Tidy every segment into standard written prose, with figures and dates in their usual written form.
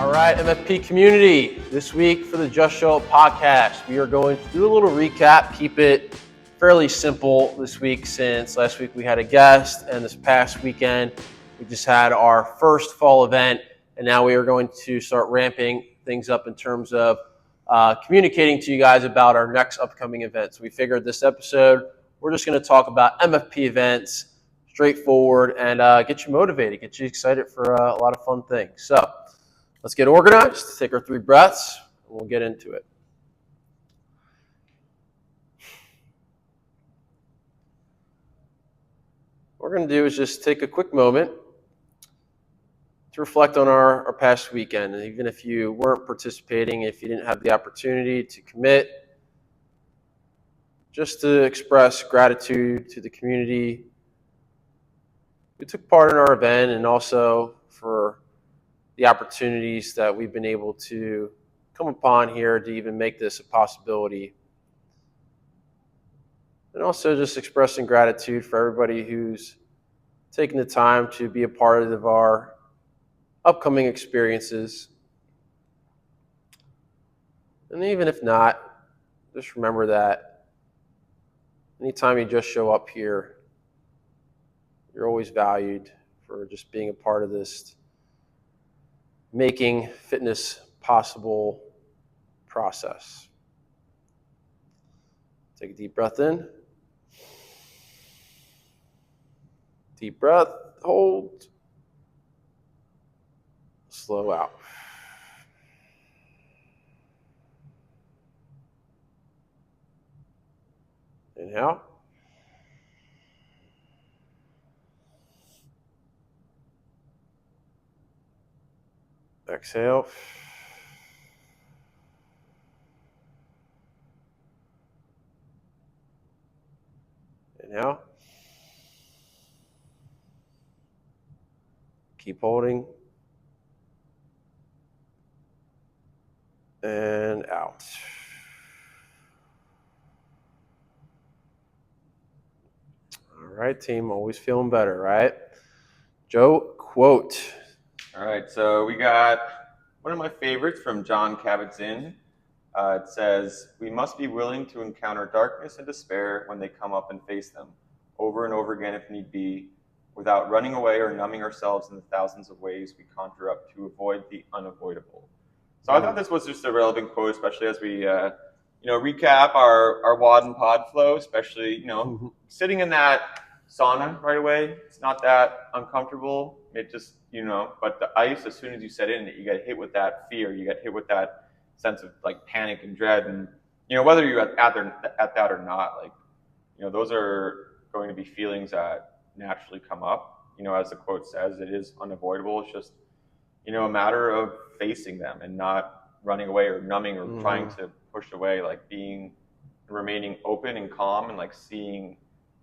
All right, MFP community, this week for the Just Show Up podcast, we are going to do a little recap, keep it fairly simple this week since last week we had a guest and this past weekend we just had our first fall event, and now we are going to start ramping things up in terms of communicating to you guys about our next upcoming events. We figured this episode, we're just going to talk about MFP events, straightforward, and get you motivated, get you excited for a lot of fun things. So let's get organized, take our 3 breaths, and we'll get into it. What we're going to do is just take a quick moment to reflect on our past weekend. And even if you weren't participating, if you didn't have the opportunity to commit, just to express gratitude to the community who took part in our event, and also for the opportunities that we've been able to come upon here to even make this a possibility. And also just expressing gratitude for everybody who's taken the time to be a part of our upcoming experiences. And even if not, just remember that anytime you just show up here, you're always valued for just being a part of this making fitness possible process. Take a deep breath in. Deep breath, hold. Slow out. Inhale. Exhale. Inhale. Keep holding. And out. All right, team. Always feeling better, right? Joe, quote. All right, so we got one of my favorites from John Kabat-Zinn. It says, "We must be willing to encounter darkness and despair when they come up and face them, over and over again if need be, without running away or numbing ourselves in the thousands of ways we conjure up to avoid the unavoidable." So I thought this was just a relevant quote, especially as we recap our WOD and pod flow, especially sitting in that sauna right away. It's not that uncomfortable. It just but the ice, as soon as you set in it, you get hit with that fear. You get hit with that sense of like panic and dread, and whether you're at that or not, those are going to be feelings that naturally come up. As the quote says, it is unavoidable. It's just a matter of facing them and not running away or numbing or trying to push away. Remaining open and calm and seeing.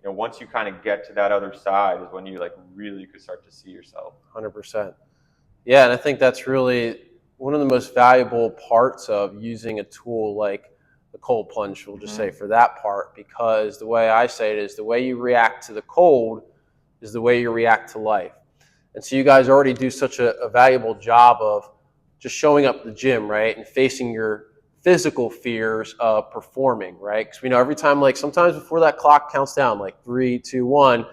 Once you kind of get to that other side is when you really could start to see yourself. 100%. Yeah, and I think that's really one of the most valuable parts of using a tool like the cold plunge, we'll just say for that part, because the way I say it is the way you react to the cold is the way you react to life. And so you guys already do such a valuable job of just showing up at the gym, right, and facing your physical fears of performing, right? Because we know every time, sometimes before that clock counts down, 3, 2, 1,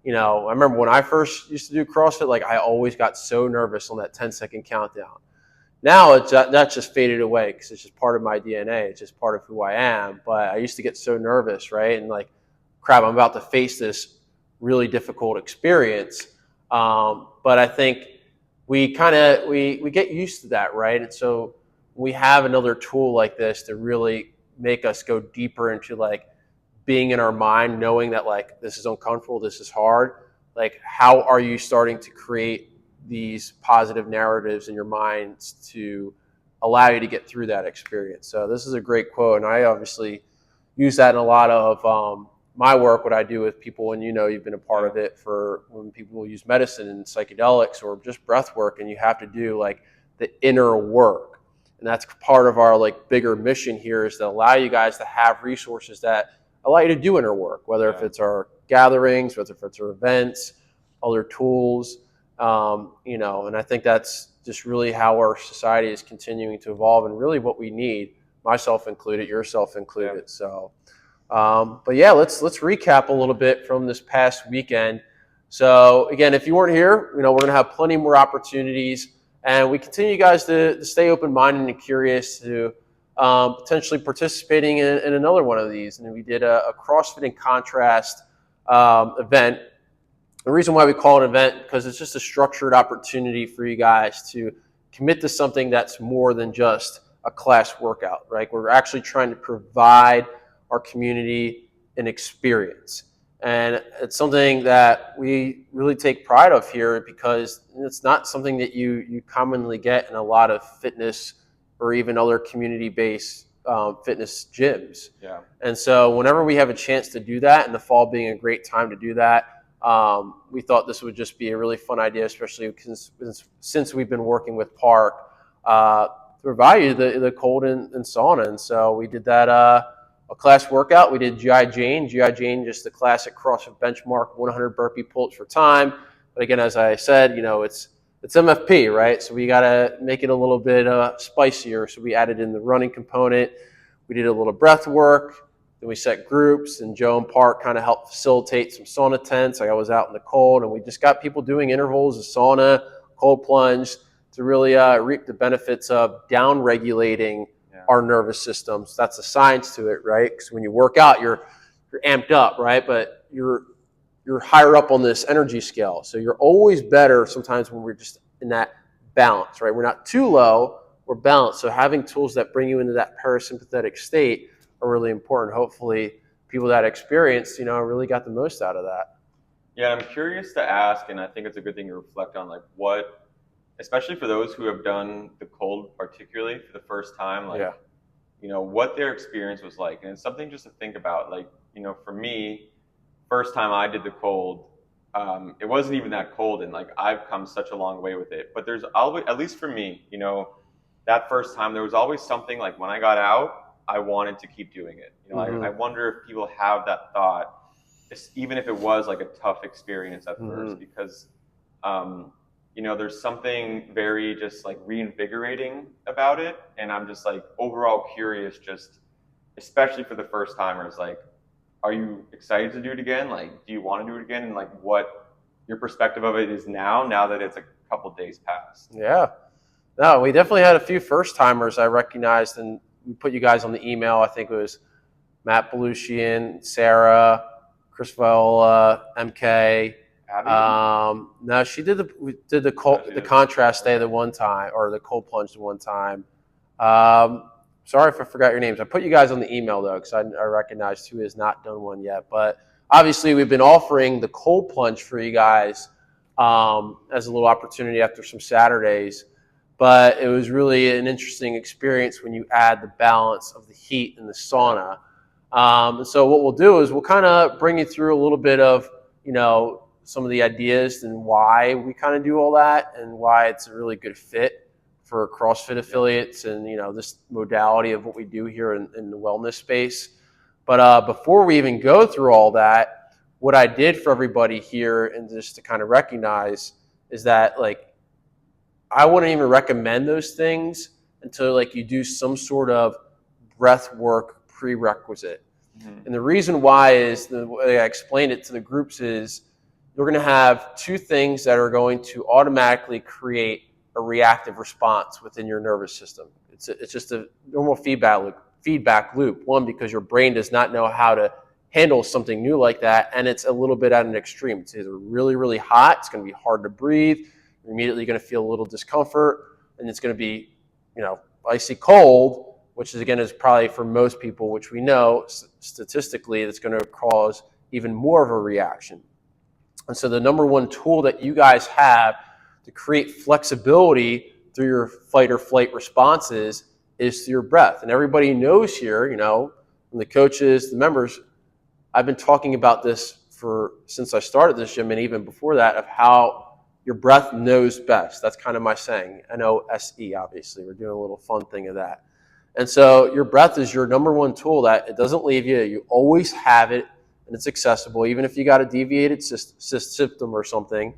I remember when I first used to do CrossFit, I always got so nervous on that 10-second countdown. Now that's just faded away because it's just part of my DNA. It's just part of who I am. But I used to get so nervous, right? And crap, I'm about to face this really difficult experience. But I think we get used to that, right? And so we have another tool like this to really make us go deeper into being in our mind, knowing that this is uncomfortable, this is hard. How are you starting to create these positive narratives in your minds to allow you to get through that experience? So this is a great quote, and I obviously use that in a lot of my work, what I do with people, and you've been a part of it for when people use medicine and psychedelics or just breath work, and you have to do the inner work. And that's part of our bigger mission here, is to allow you guys to have resources that allow you to do inner work, whether if it's our gatherings, whether if it's our events, other tools, and I think that's just really how our society is continuing to evolve and really what we need, myself included, yourself included. Yeah. So, but yeah, let's recap a little bit from this past weekend. So again, if you weren't here, we're going to have plenty more opportunities, and we continue you guys to stay open-minded and curious to potentially participating in another one of these. And we did a CrossFit in Contrast event. The reason why we call it an event, because it's just a structured opportunity for you guys to commit to something that's more than just a class workout, right? We're actually trying to provide our community an experience. And it's something that we really take pride of here because it's not something that you commonly get in a lot of fitness or even other community-based fitness gyms. Yeah. And so whenever we have a chance to do that, and the fall being a great time to do that, we thought this would just be a really fun idea, especially since we've been working with Park to provide you the cold and sauna. And so we did that a class workout. We did GI Jane, just the classic CrossFit benchmark, 100 burpee pull-ups for time. But again, as I said, it's MFP, right? So we got to make it a little bit spicier. So we added in the running component. We did a little breath work. Then we set groups, and Joe and Park kind of helped facilitate some sauna tents. Like I was out in the cold, and we just got people doing intervals of sauna, cold plunge to really reap the benefits of down-regulating our nervous systems. That's the science to it, right? Because when you work out, you're amped up, right? But you're higher up on this energy scale. So you're always better sometimes when we're just in that balance, right? We're not too low, we're balanced. So having tools that bring you into that parasympathetic state are really important. Hopefully people that experience, really got the most out of that. Yeah, I'm curious to ask, and I think it's a good thing to reflect on, like what, especially for those who have done the cold particularly for the first time, like, what their experience was like. And it's something just to think about. Like, for me, first time I did the cold, it wasn't even that cold, and like I've come such a long way with it. But there's always, at least for me, that first time there was always something like when I got out, I wanted to keep doing it. I wonder if people have that thought, even if it was like a tough experience at first, because there's something very just like reinvigorating about it. And I'm just like overall curious, just especially for the first timers, like, are you excited to do it again? Like, do you want to do it again? And like what your perspective of it is now that it's a couple days past. Yeah. No, we definitely had a few first timers I recognized, and we put you guys on the email. I think it was Matt Belushian, Sarah, Chris Viola, MK. No, she did the contrast day the one time, or the cold plunge the one time. Sorry if I forgot your names. I put you guys on the email though, because I recognized who has not done one yet. But obviously we've been offering the cold plunge for you guys as a little opportunity after some Saturdays. But it was really an interesting experience when you add the balance of the heat and the sauna. And so what we'll do is we'll kind of bring you through a little bit of, some of the ideas and why we kind of do all that and why it's a really good fit for CrossFit affiliates and, this modality of what we do here in the wellness space. But before we even go through all that, what I did for everybody here and just to kind of recognize is that, like, I wouldn't even recommend those things until like you do some sort of breath work prerequisite. And the reason why is, the way I explained it to the groups is, you're going to have two things that are going to automatically create a reactive response within your nervous system. It's just a normal feedback loop. One, because your brain does not know how to handle something new like that, and it's a little bit at an extreme. It's either really, really hot, it's going to be hard to breathe, you're immediately going to feel a little discomfort, and it's going to be, icy cold, which is, again, is probably for most people, which we know statistically, that's going to cause even more of a reaction. And so the number one tool that you guys have to create flexibility through your fight or flight responses is through your breath. And everybody knows here, from the coaches, the members, I've been talking about this since I started this gym and even before that, of how your breath knows best. That's kind of my saying. NOSE, obviously. We're doing a little fun thing of that. And so your breath is your number one tool that it doesn't leave you. You always have it, and it's accessible. Even if you got a deviated symptom or something,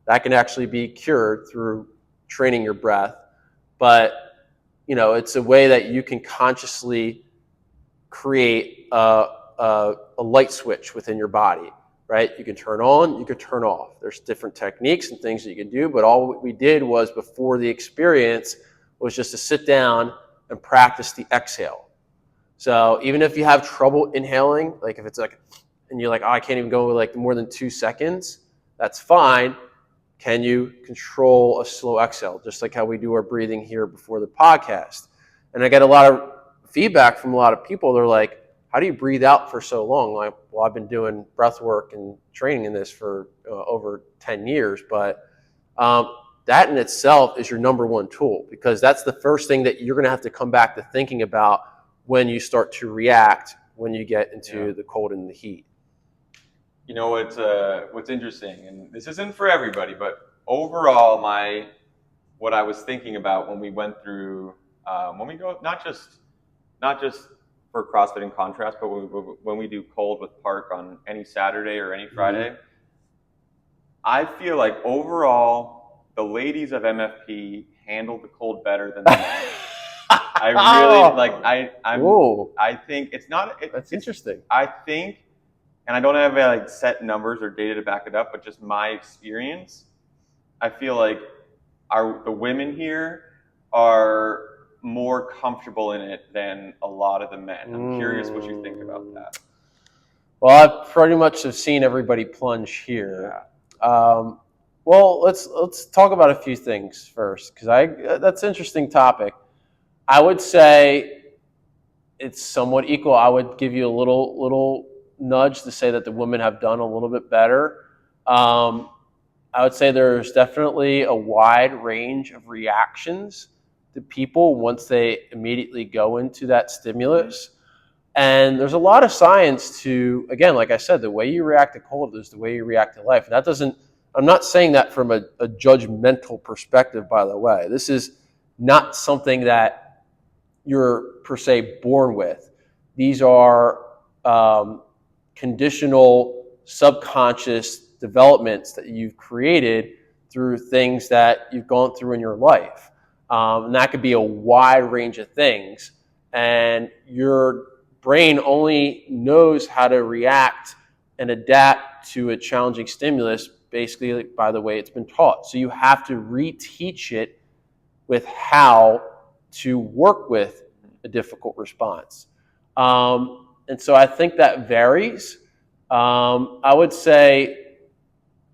that can actually be cured through training your breath, but it's a way that you can consciously create a light switch within your body, right? You can turn on, you can turn off. There's different techniques and things that you can do, but all we did was before the experience was just to sit down and practice the exhale. So even if you have trouble inhaling, like if it's like, and you're like, oh, I can't even go like more than 2 seconds, that's fine. Can you control a slow exhale? Just like how we do our breathing here before the podcast. And I get a lot of feedback from a lot of people. They're like, how do you breathe out for so long? Like, well, I've been doing breath work and training in this for over 10 years, but that in itself is your number one tool, because that's the first thing that you're going to have to come back to thinking about when you start to react when you get into the cold and the heat. What's interesting, and this isn't for everybody, but overall, what I was thinking about when we went through, when we go not just for CrossFit in contrast, but when we do cold with Park on any Saturday or any Friday, I feel like overall the ladies of MFP handle the cold better than the men. I really I think it's not. That's interesting. I think. And I don't have like set numbers or data to back it up, but just my experience, I feel like the women here are more comfortable in it than a lot of the men. I'm curious what you think about that. Well, I pretty much have seen everybody plunge here. Yeah. Well, let's talk about a few things first, because that's an interesting topic. I would say it's somewhat equal. I would give you a little nudge to say that the women have done a little bit better. I would say there's definitely a wide range of reactions to people once they immediately go into that stimulus. And there's a lot of science to, again, like I said, the way you react to cold is the way you react to life. And I'm not saying that from a judgmental perspective, by the way. This is not something that you're per se born with. These are conditional subconscious developments that you've created through things that you've gone through in your life. And that could be a wide range of things. And your brain only knows how to react and adapt to a challenging stimulus basically by the way it's been taught. So you have to reteach it with how to work with a difficult response. And so I think that varies. I would say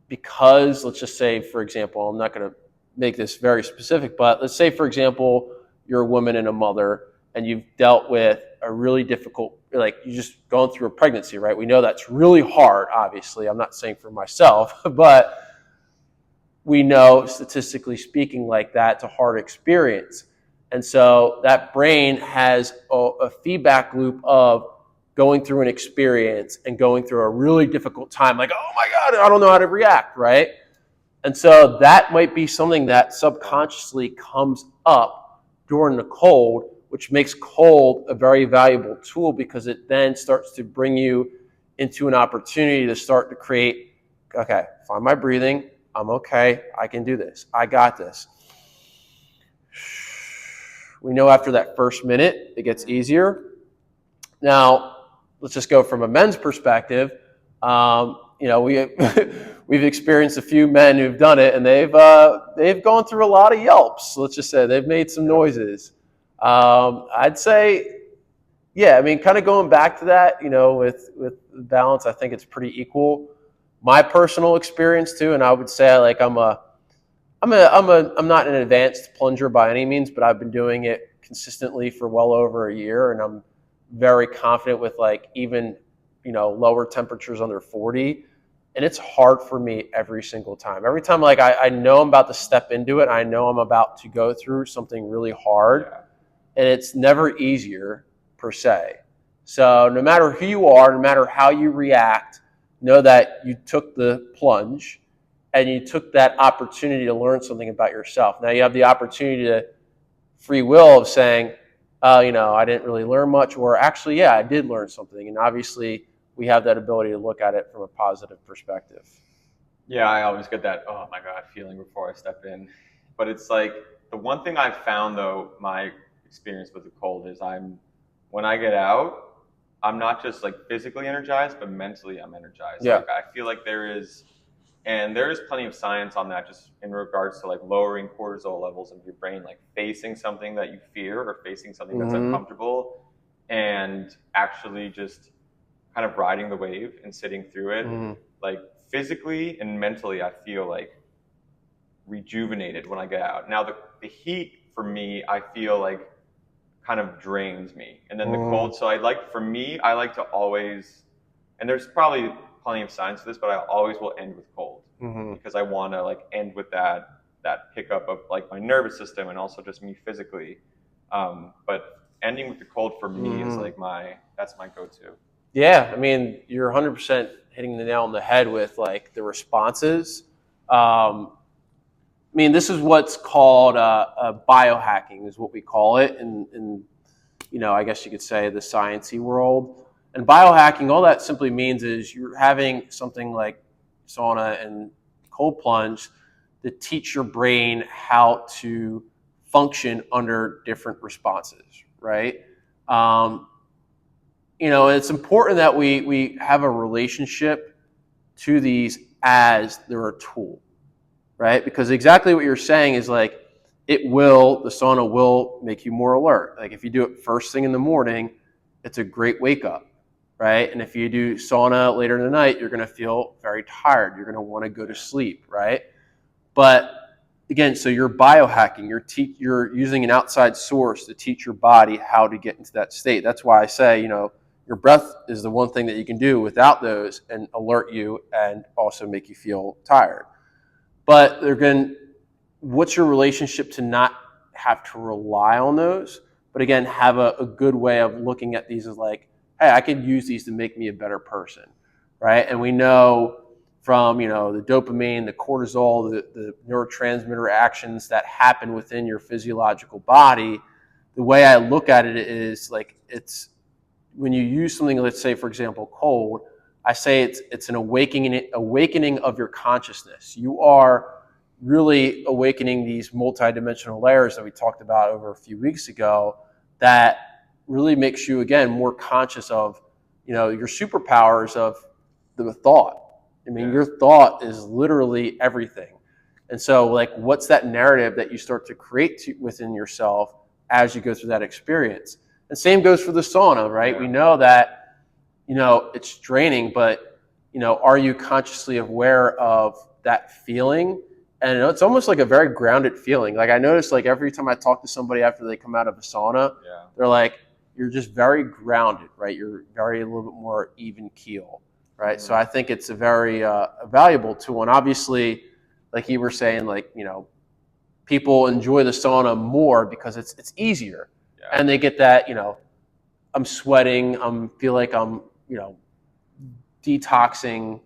because, let's just say, for example, I'm not going to make this very specific, but let's say, for example, you're a woman and a mother, and you've dealt with a really difficult, like you just gone through a pregnancy, right? We know that's really hard, obviously. I'm not saying for myself, but we know, statistically speaking, like that's a hard experience. And so that brain has a feedback loop of going through an experience and going through a really difficult time, like, oh my God, I don't know how to react, right? And so that might be something that subconsciously comes up during the cold, which makes cold a very valuable tool because it then starts to bring you into an opportunity to start to create, okay, find my breathing, I'm okay, I can do this, I got this. We know after that first minute, it gets easier. Now, let's just go from a men's perspective. We've experienced a few men who've done it, and they've gone through a lot of yelps. Let's just say they've made some noises. I'd say, yeah. I mean, kind of going back to that, with balance, I think it's pretty equal. My personal experience too, and I would say like I'm not an advanced plunger by any means, but I've been doing it consistently for well over a year, and I'm very confident with like even lower temperatures under 40, and it's hard for me every single time. Every time like I know I'm about to step into it, I know I'm about to go through something really hard, and it's never easier per se. So no matter who you are, no matter how you react, know that you took the plunge and you took that opportunity to learn something about yourself. Now you have the opportunity to free will of saying, I didn't really learn much, or actually, yeah, I did learn something. And obviously, we have that ability to look at it from a positive perspective. Yeah, I always get that, oh my God, feeling before I step in. but it's like the one thing I've found though, my experience with the cold is when I get out, I'm not just like physically energized, but mentally I'm energized. Yeah. Like I feel like there is plenty of science on that, just in regards to like lowering cortisol levels in your brain, like facing something that you fear or facing something that's uncomfortable, and actually just kind of riding the wave and sitting through it. Like physically and mentally, I feel like rejuvenated when I get out. Now the heat for me, I feel like kind of drains me, and then the cold. So I like to always, and there's probably plenty of science to this, but I always will end with cold because I want to like end with that pickup of like my nervous system and also just me physically. But ending with the cold for me is like that's my go-to. Yeah, I mean, you're 100% hitting the nail on the head with like the responses. I mean, this is what's called biohacking, is what we call it in I guess you could say the sciencey world. And biohacking, all that simply means is you're having something like sauna and cold plunge to teach your brain how to function under different responses, right? It's important that we have a relationship to these as they're a tool, right? Because exactly what you're saying is like, the sauna will make you more alert. Like if you do it first thing in the morning, it's a great wake up, right? And if you do sauna later in the night, you're going to feel very tired. You're going to want to go to sleep, right? But again, so you're biohacking. You're using an outside source to teach your body how to get into that state. That's why I say, your breath is the one thing that you can do without those and alert you and also make you feel tired. But again, what's your relationship to not have to rely on those, but again, have a good way of looking at these as like, hey, I could use these to make me a better person, right? And we know from, the dopamine, the cortisol, the neurotransmitter actions that happen within your physiological body, the way I look at it is like, it's when you use something, let's say, for example, cold, I say it's an awakening of your consciousness. You are really awakening these multidimensional layers that we talked about over a few weeks ago that really makes you, again, more conscious of, your superpowers of the thought. I mean, your thought is literally everything. And so, like, what's that narrative that you start to create within yourself as you go through that experience? And same goes for the sauna, right? We know that, it's draining, but, are you consciously aware of that feeling? And it's almost like a very grounded feeling. Like I notice, like every time I talk to somebody after they come out of a sauna, they're like, you're just very grounded, right? You're a little bit more even keel, right? So I think it's a very valuable tool. And obviously, like you were saying, like, people enjoy the sauna more because it's easier. And they get that, I'm sweating, feel like I'm, detoxing,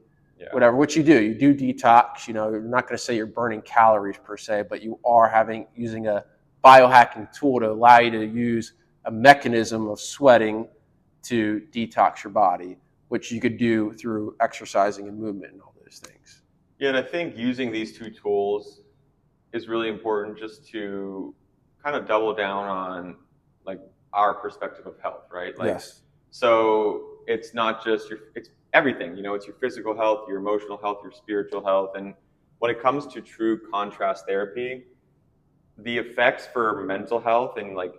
whatever. What you do detox. You're not going to say you're burning calories per se, but you are using a biohacking tool to allow you to use a mechanism of sweating to detox your body, which you could do through exercising and movement and all those things. Yeah, and I think using these two tools is really important just to kind of double down on like our perspective of health, right? Like, Yes. So it's not just it's everything, it's your physical health, your emotional health, your spiritual health. And when it comes to true contrast therapy, the effects for mental health and like,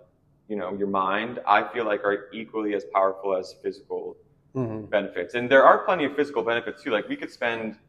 your mind, I feel like are equally as powerful as physical benefits. And there are plenty of physical benefits too. Like we could spend,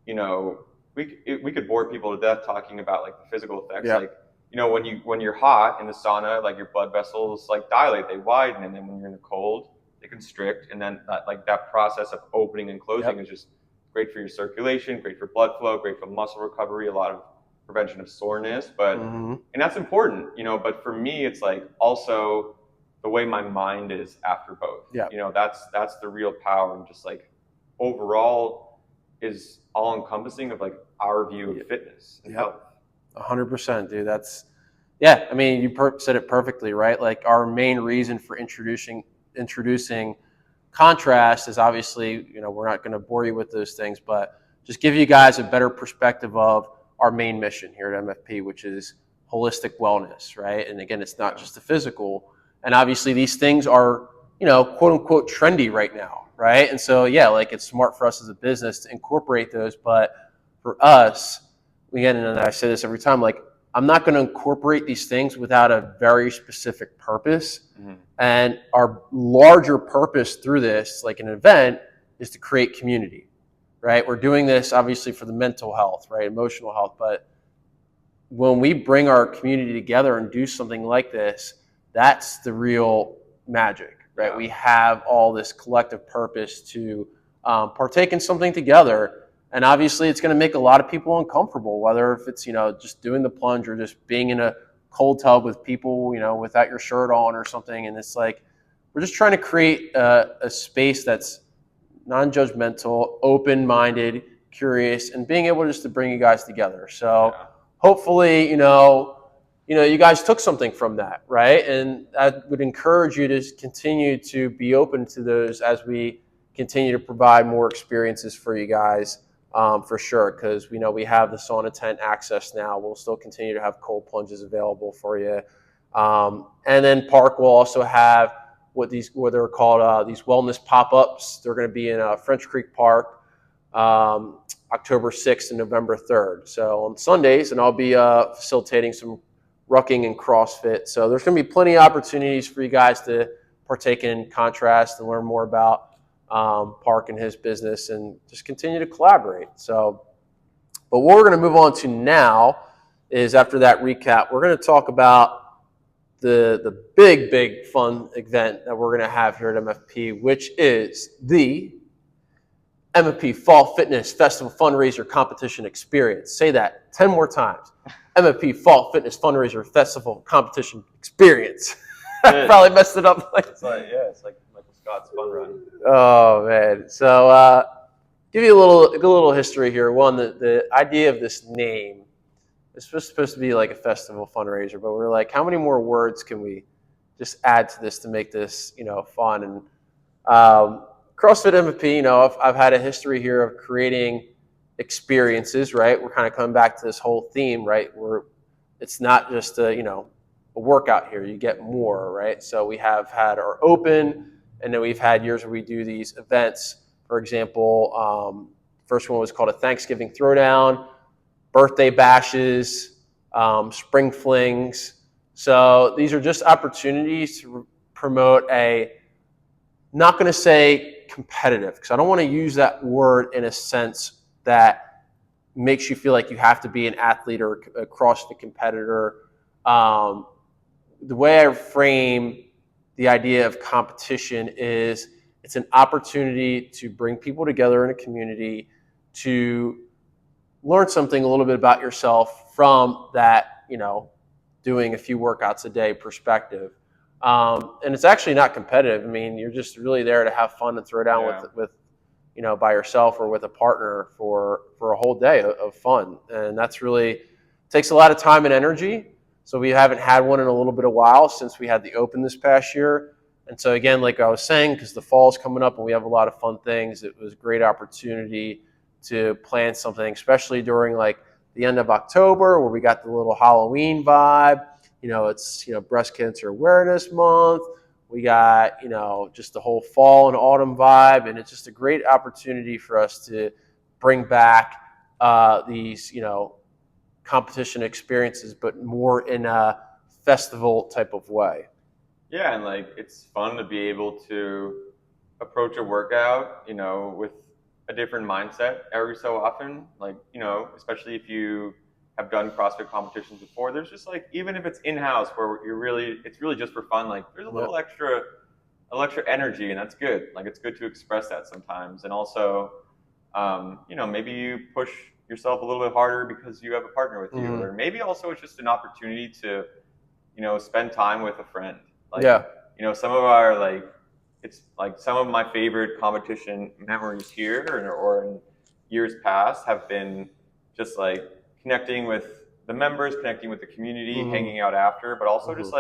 we could bore people to death talking about like the physical effects. Like, when you're hot in the sauna, like your blood vessels like dilate, they widen, and then when you're in the cold, they constrict, and then that process of opening and closing is just great for your circulation, great for blood flow, great for muscle recovery, a lot of prevention of soreness. But and that's important, But for me, it's like also the way my mind is after both. That's the real power, and just like overall is all encompassing of like our view of fitness and health. 100%, dude. I mean, you said it perfectly, right? Like our main reason for introducing contrast is obviously, we're not going to bore you with those things, but just give you guys a better perspective of our main mission here at MFP, which is holistic wellness, right? And again, it's not just the physical. And obviously these things are, quote unquote trendy right now, right? And so, yeah, like it's smart for us as a business to incorporate those. But for us, again, and I say this every time, like I'm not going to incorporate these things without a very specific purpose. Mm-hmm. And our larger purpose through this, like an event, is to create community, right? We're doing this obviously for the mental health, right? Emotional health. But when we bring our community together and do something like this, that's the real magic, right? Yeah. We have all this collective purpose to partake in something together. And obviously it's going to make a lot of people uncomfortable, whether if it's, just doing the plunge or just being in a cold tub with people, without your shirt on or something. And it's like, we're just trying to create a space that's non-judgmental, open-minded, curious, and being able just to bring you guys together. So hopefully, you guys took something from that, right? And I would encourage you to continue to be open to those as we continue to provide more experiences for you guys, for sure, because we know we have the sauna tent access now. We'll still continue to have cold plunges available for you. And then Park will also have what they're called, these wellness pop-ups. They're going to be in French Creek Park, October 6th and November 3rd. So on Sundays, and I'll be facilitating some rucking and CrossFit. So there's going to be plenty of opportunities for you guys to partake in Contrast and learn more about Park and his business and just continue to collaborate. So, but what we're going to move on to now is, after that recap, we're going to talk about the big fun event that we're going to have here at MFP, which is the MFP Fall Fitness Festival Fundraiser Competition Experience. Say that 10 more times. MFP Fall Fitness Fundraiser Festival Competition Experience. I probably messed it up. It's like Michael Scott's fun run. Oh man! So give you a little history here. One, the idea of this name is supposed to be like a festival fundraiser, but we're like, how many more words can we just add to this to make this fun? And CrossFit MFP, I've had a history here of creating experiences, right? We're kind of coming back to this whole theme, right? It's not just a workout here. You get more, right? So we have had our open, and then we've had years where we do these events. For example, first one was called a Thanksgiving Throwdown, birthday bashes, spring flings. So these are just opportunities to promote not going to say competitive, because I don't want to use that word in a sense that makes you feel like you have to be an athlete or a CrossFit competitor. The way I frame the idea of competition is it's an opportunity to bring people together in a community to learn something a little bit about yourself from that, doing a few workouts a day perspective. And it's actually not competitive. I mean, you're just really there to have fun and throw down with by yourself or with a partner for a whole day of fun. And that's really takes a lot of time and energy. So we haven't had one in a little bit of while since we had the open this past year. And so again, like I was saying, because the fall's coming up and we have a lot of fun things, it was a great opportunity to plan something, especially during like the end of October, where we got the little Halloween vibe. It's Breast Cancer Awareness Month. We got just the whole fall and autumn vibe, and it's just a great opportunity for us to bring back these competition experiences, but more in a festival type of way. Yeah, and it's fun to be able to approach a workout, with a different mindset every so often. Especially if you have done CrossFit competitions before, there's just even if it's in-house where it's really just for fun, there's a little extra energy, and that's good. It's good to express that sometimes. And also, maybe you push yourself a little bit harder because you have a partner with you, or maybe also it's just an opportunity to, spend time with a friend. Some of our it's some of my favorite competition memories here or in years past have been just connecting with the members, connecting with the community, hanging out after, but also just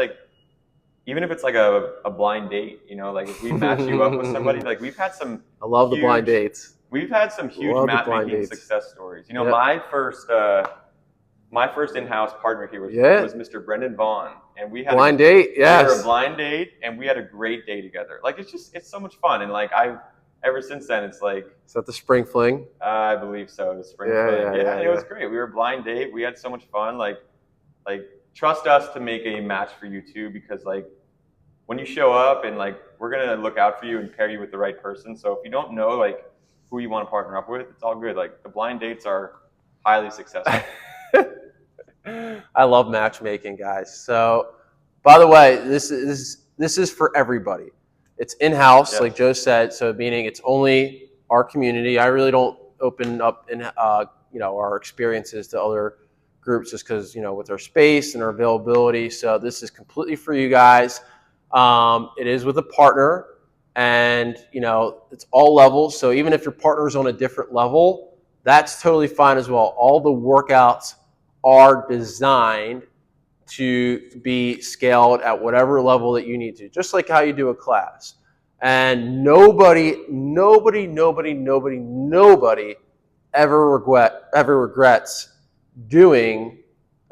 even if it's a blind date, if we match you up with somebody, we've had some. I love the blind dates. We've had some huge mat-making success stories. My first my first in-house partner here was Mr. Brendan Vaughn, and we had blind date. Yes, we were a blind date, and we had a great day together. Like it's so much fun, and like ever since then it's like. Is that the spring fling? I believe so. The spring fling. Yeah, it was great. We were a blind date. We had so much fun. Like trust us to make a match for you too, because like when you show up and like we're gonna look out for you and pair you with the right person. So if you don't know like who you want to partner up with, it's all good. Like the blind dates are highly successful. I love matchmaking, guys. So, by the way, this is for everybody. It's in-house, like Joe said. So, meaning it's only our community. I really don't open up in our experiences to other groups just because with our space and our availability. So, this is completely for you guys. It is with a partner, and it's all levels. So, even if your partner's on a different level, that's totally fine as well. All the workouts are designed to be scaled at whatever level that you need to, just like how you do a class. And nobody ever regrets doing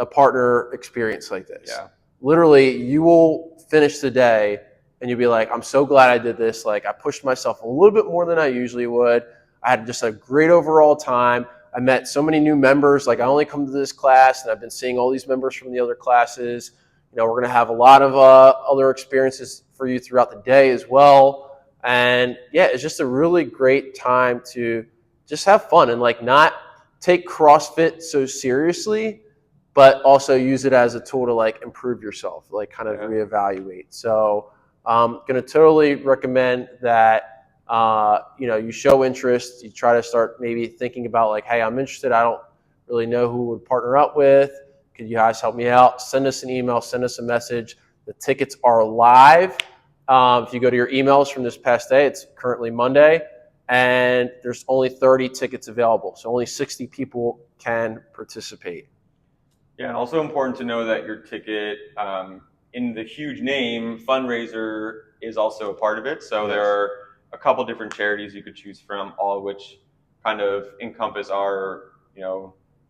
a partner experience like this. Yeah. Literally, you will finish the day and you'll be like, I'm so glad I did this. Like, I pushed myself a little bit more than I usually would. I had just a great overall time. I met so many new members. Like, I only come to this class, and I've been seeing all these members from the other classes. We're going to have a lot of other experiences for you throughout the day as well. And yeah, it's just a really great time to just have fun and like not take CrossFit so seriously, but also use it as a tool to like improve yourself, like kind of reevaluate. So I'm going to totally recommend that. You show interest, you try to start maybe thinking about like, hey, I'm interested. I don't really know who would partner up with. Could you guys help me out? Send us an email, send us a message. The tickets are live. If you go to your emails from this past day, it's currently Monday, and there's only 30 tickets available. So only 60 people can participate. Yeah, and also important to know that your ticket, in the huge name, fundraiser is also a part of it. So there are a couple different charities you could choose from, all of which kind of encompass our,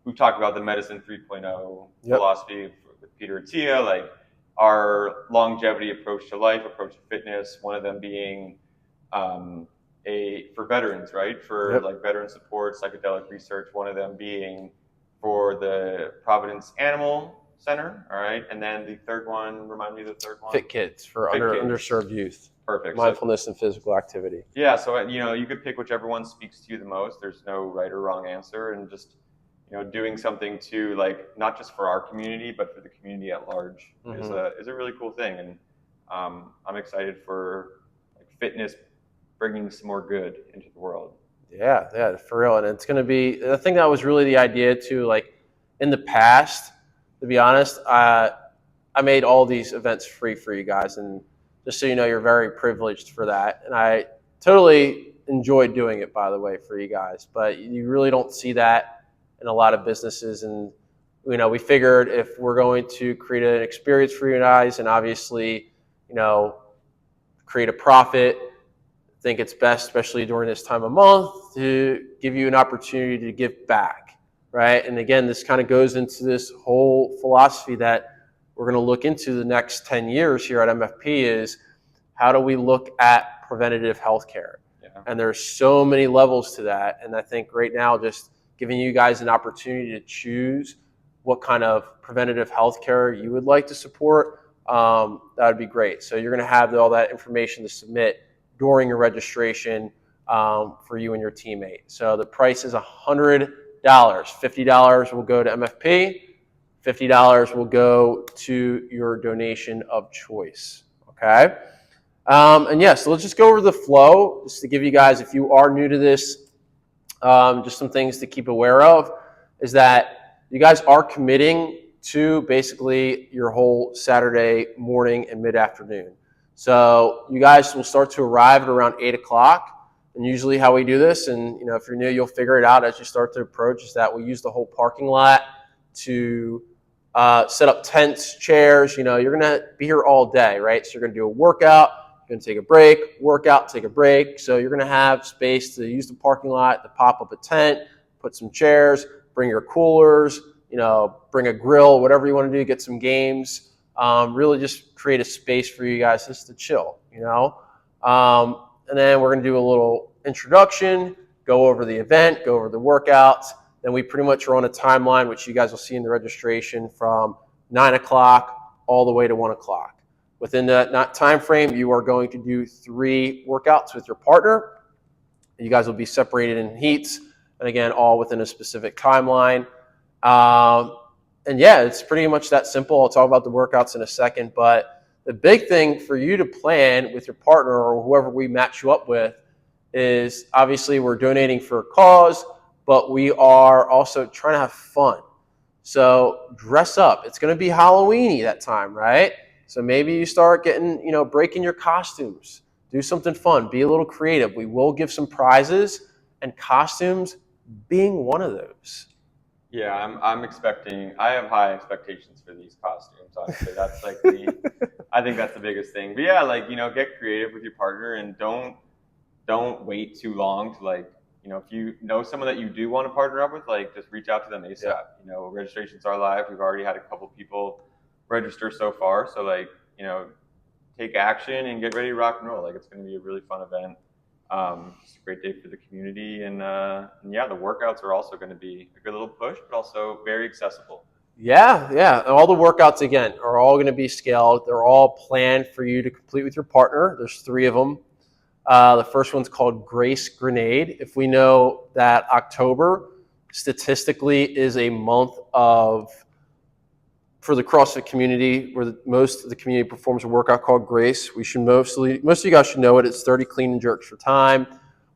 we've talked about the Medicine 3.0 philosophy with Peter Attia, like our longevity approach to life, approach to fitness, one of them being for veterans, right? For like veteran support, psychedelic research, one of them being for the Providence Animal Center, all right? And then the third one, remind me of the third one? Fit Kids for underserved youth. Perfect. Mindfulness and physical activity. Yeah, so you could pick whichever one speaks to you the most. There's no right or wrong answer, and just doing something to like not just for our community but for the community at large is a really cool thing, and I'm excited for like fitness bringing some more good into the world. Yeah, for real, and it's going to be. I think that was really the idea too. Like in the past, to be honest, I made all these events free for you guys, and just so you know, you're very privileged for that. And I totally enjoyed doing it, by the way, for you guys. But you really don't see that in a lot of businesses. And, we figured if we're going to create an experience for you guys and obviously, create a profit, I think it's best, especially during this time of month, to give you an opportunity to give back, right? And again, this kind of goes into this whole philosophy that we're going to look into the next 10 years here at MFP is how do we look at preventative healthcare? And there's so many levels to that. And I think right now, just giving you guys an opportunity to choose what kind of preventative healthcare you would like to support, that would be great. So you're going to have all that information to submit during your registration for you and your teammate. So the price is $100. $50 will go to MFP. $50 will go to your donation of choice, okay? So let's just go over the flow, just to give you guys, if you are new to this, just some things to keep aware of, is that you guys are committing to basically your whole Saturday morning and mid-afternoon. So you guys will start to arrive at around 8 o'clock, and usually how we do this, and if you're new, you'll figure it out as you start to approach, is that we use the whole parking lot to set up tents, chairs. You're going to be here all day, right? So you're going to do a workout, you're going to take a break, workout, take a break. So you're going to have space to use the parking lot to pop up a tent, put some chairs, bring your coolers, bring a grill, whatever you want to do, get some games. Really just create a space for you guys just to chill, and then we're going to do a little introduction, go over the event, go over the workouts. Then we pretty much are on a timeline, which you guys will see in the registration, from 9 o'clock all the way to 1 o'clock. Within that time frame, you are going to do 3 workouts with your partner. You guys will be separated in heats, and again, all within a specific timeline. And yeah, it's pretty much that simple. I'll talk about the workouts in a second, but the big thing for you to plan with your partner or whoever we match you up with is, obviously we're donating for a cause, but we are also trying to have fun. So dress up. It's going to be Halloween-y that time, right? So maybe you start getting, breaking your costumes. Do something fun. Be a little creative. We will give some prizes, and costumes being one of those. Yeah, I'm expecting. I have high expectations for these costumes. Honestly, that's like I think that's the biggest thing. But yeah, get creative with your partner, and don't wait too long to if you know someone that you do want to partner up with, just reach out to them ASAP. Yeah. Registrations are live. We've already had a couple people register so far. So take action and get ready to rock and roll. It's going to be a really fun event. It's a great day for the community, and yeah, the workouts are also going to be a good little push, but also very accessible. Yeah. And all the workouts, again, are all going to be scaled. They're all planned for you to complete with your partner. There's 3 of them. The first one's called Grace Grenade. If we know that October statistically is a month for the CrossFit community, where most of the community performs a workout called Grace. Most of you guys should know it. It's 30 clean and jerks for time.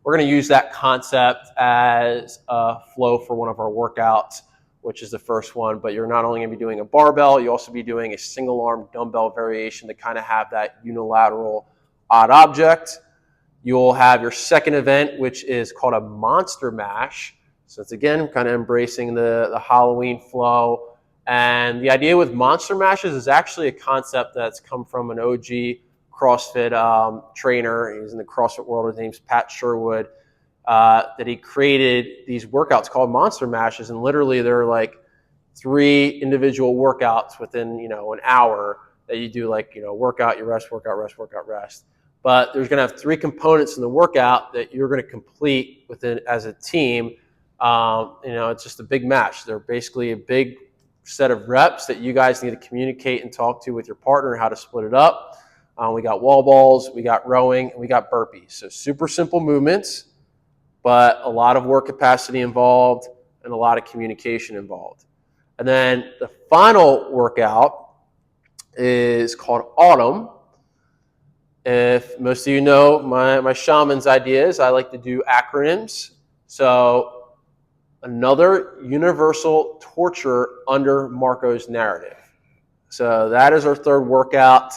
We're going to use that concept as a flow for one of our workouts, which is the first one. But you're not only going to be doing a barbell, you'll also be doing a single arm dumbbell variation to kind of have that unilateral odd object. You'll have your second event, which is called a Monster Mash. So it's, again, kind of embracing the Halloween flow. And the idea with Monster Mashes is actually a concept that's come from an OG CrossFit trainer. He's in the CrossFit world. His name's Pat Sherwood. That he created these workouts called Monster Mashes, and literally they're like 3 individual workouts within an hour that you do, workout, you rest, workout, rest, workout, rest. But there's going to have 3 components in the workout that you're going to complete within as a team. It's just a big match. They're basically a big set of reps that you guys need to communicate and talk to with your partner how to split it up. We got wall balls, we got rowing, and we got burpees. So super simple movements, but a lot of work capacity involved and a lot of communication involved. And then the final workout is called Autumn. If most of you know my shaman's ideas, I like to do acronyms. So another universal torture under Marco's narrative. So that is our third workout,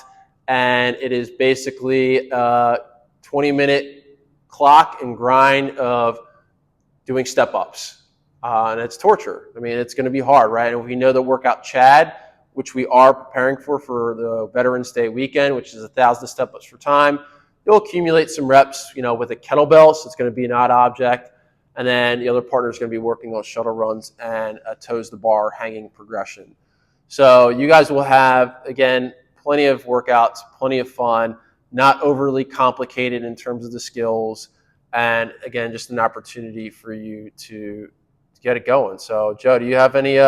and it is basically a 20-minute clock and grind of doing step-ups. And it's torture. I mean, it's going to be hard, right? And we know the workout Chad, which we are preparing for the Veterans Day weekend, which is 1,000 step-ups for time. You'll accumulate some reps, with a kettlebell, so it's going to be an odd object. And then the other partner is going to be working on shuttle runs and a toes to bar hanging progression. So you guys will have, again, plenty of workouts, plenty of fun, not overly complicated in terms of the skills. And again, just an opportunity for you to get it going. So Joe, do you have any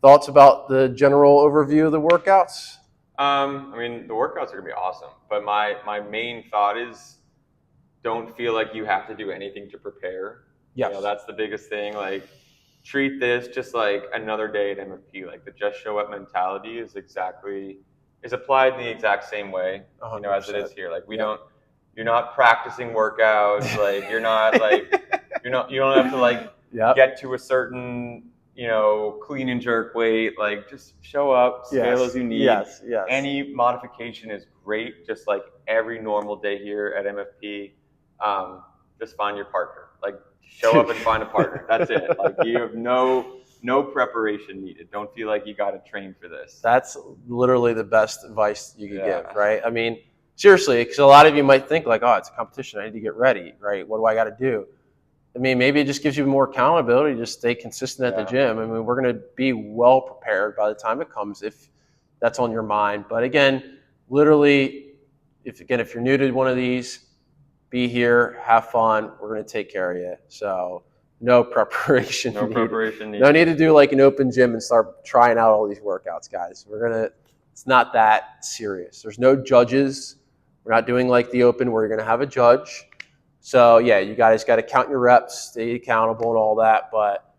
thoughts about the general overview of the workouts? The workouts are going to be awesome. But my main thought is, don't feel like you have to do anything to prepare. Yes. That's the biggest thing. Treat this just like another day at MFP. The just show up mentality is applied in the exact same way, as it is here. You're not practicing workouts. You're not you don't have to get to a certain, clean and jerk weight. Just show up, scale as you need. Yes. Any modification is great, just like every normal day here at MFP. Just find your partner. Show up and find a partner. That's it. You have no preparation needed. Don't feel like you got to train for this. That's literally the best advice you could give, right? I mean, seriously, because a lot of you might think oh, it's a competition. I need to get ready, right? What do I got to do? I mean, maybe it just gives you more accountability to stay consistent at the gym. I mean, we're going to be well prepared by the time it comes if that's on your mind. But again, literally, if you're new to one of these, be here, have fun. We're going to take care of you. So no preparation. No preparation needed. No need to do like an open gym and start trying out all these workouts, guys. It's not that serious. There's no judges. We're not doing like the open where you're going to have a judge. So yeah, you guys got to count your reps, stay accountable and all that. But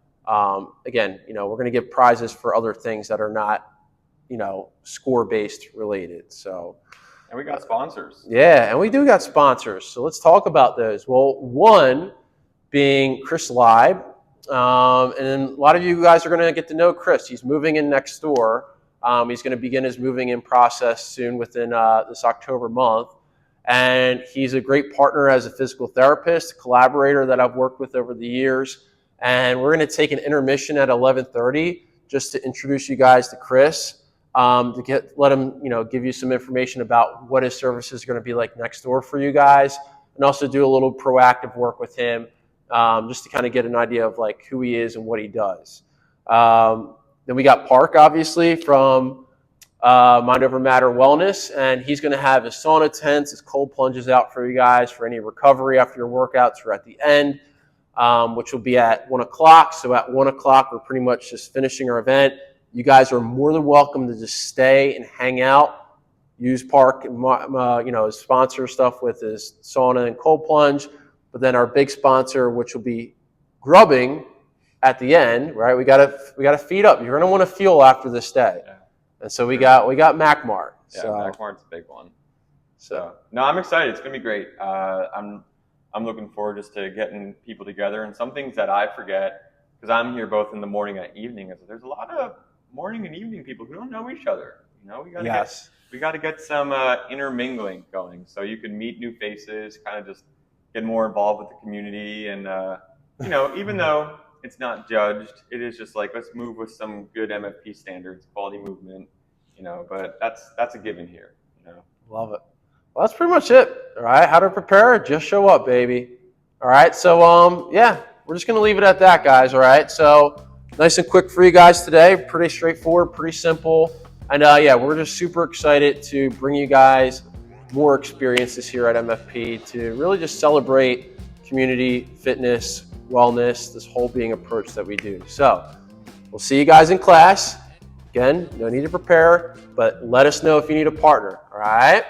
again, we're going to give prizes for other things that are not, score-based related. So. And we got sponsors. Yeah, and we do got sponsors. So let's talk about those. Well, one being Chris Libe. And then a lot of you guys are going to get to know Chris. He's moving in next door. He's going to begin his moving in process soon within this October month. And he's a great partner as a physical therapist, a collaborator that I've worked with over the years. And we're going to take an intermission at 11:30 just to introduce you guys to Chris, let him, give you some information about what his services are going to be like next door for you guys, and also do a little proactive work with him, just to kind of get an idea of like who he is and what he does. Then we got Park, obviously, from Mind Over Matter Wellness, and he's going to have his sauna tents, his cold plunges out for you guys for any recovery after your workouts or at the end, which will be at 1 o'clock. So at 1 o'clock, we're pretty much just finishing our event. You guys are more than welcome to just stay and hang out, use Park, his sponsor stuff with his sauna and cold plunge. But then our big sponsor, which will be grubbing at the end, right? We gotta feed up. You're gonna want to fuel after this day. Yeah. And so we got MacMart. Yeah, so MacMart's a big one. So no, I'm excited. It's gonna be great. I'm looking forward just to getting people together, and some things that I forget because I'm here both in the morning and evening. There's a lot of morning and evening people who don't know each other. We got to get some intermingling going, so you can meet new faces, kind of just get more involved with the community, and even though it's not judged, it is just like let's move with some good MFP standards, quality movement, But that's a given here, Love it. Well, that's pretty much it. All right, how to prepare? Just show up, baby. All right, so we're just gonna leave it at that, guys. All right, so. Nice and quick for you guys today. Pretty straightforward, pretty simple. And we're just super excited to bring you guys more experiences here at MFP to really just celebrate community, fitness, wellness, this whole being approach that we do. So we'll see you guys in class. Again, no need to prepare, but let us know if you need a partner. All right.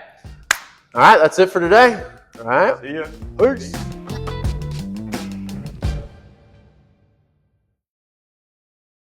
All right. That's it for today. All right. See ya. Peace.